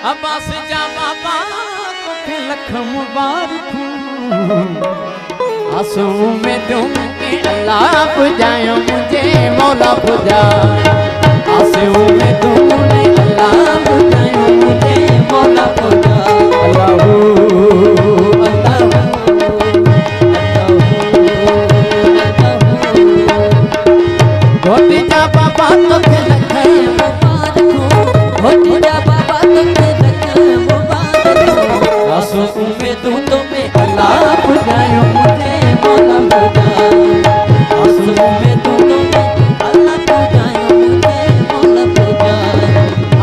अब्बास जा बाबा को लख मुबारक आंसू में तुम के अल्लाह पुजायो मुझे मौला पुजा आंसू में तुमने अल्लाह पुजायो मुझे मौला पुजा अल्लाह घोटी जा बाबा तो लख मुबारक घोटी जा बाबा तो लख मुबारक आंसू में तुम्हें अल्लाह पुजायो मुझे मौला पुजा आंसू में तुम्हें अल्लाह पुजायो मुझे मौला पुजा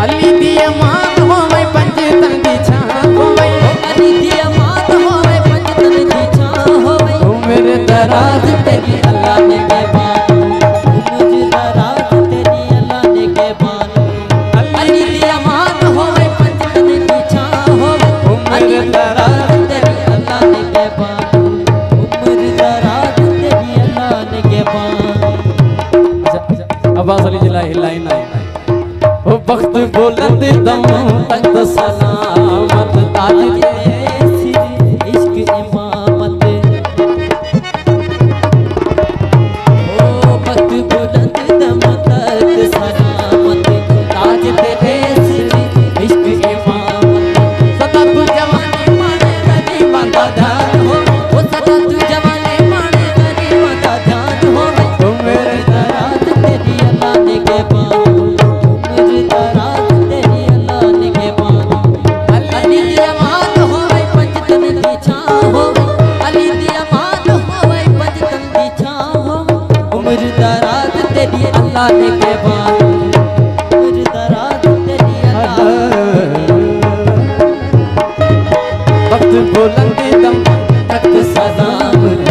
अली दिया मान होवे पंजतन दी छां होवे अली दिया मान होवे पंजतन दी छां होवे मेरे दराज तेरी अल्लाह ने के बानो मुझे दराज तेरी अल्लाह ने के बानो अली दिया मान होवे पंजतन दी छां होवे मेरे दराज तेरी अल्लाह ने के बानो मेरे दराज तेरी अल्लाह ने के बानो अब्बास अली जी लाई ओ वक्त बुलंद दम तक सलामत ताज के सिर इश्क इमामत ओ वक्त बुलंद दम तक सलामत ताज तेरे सिर इश्क इमामत सदा तू जवानी माने गली माता ध्यान हो वो सदा तू जवानी माने गली माता ध्यान हो तो मेरे दराज तेरी अल्लाह ने के बानो मेरे दराज तेरी अल्लाह ने के बानो अली दिया मान होवे पंजतन दी छां होवे अली दिया मान होवे पंजतन दी छां होवे मेरे दराज तेरी अल्लाह ने के बानो मेरे दराज तेरी अल्लाह वक्त बुलंद दम तक सलाम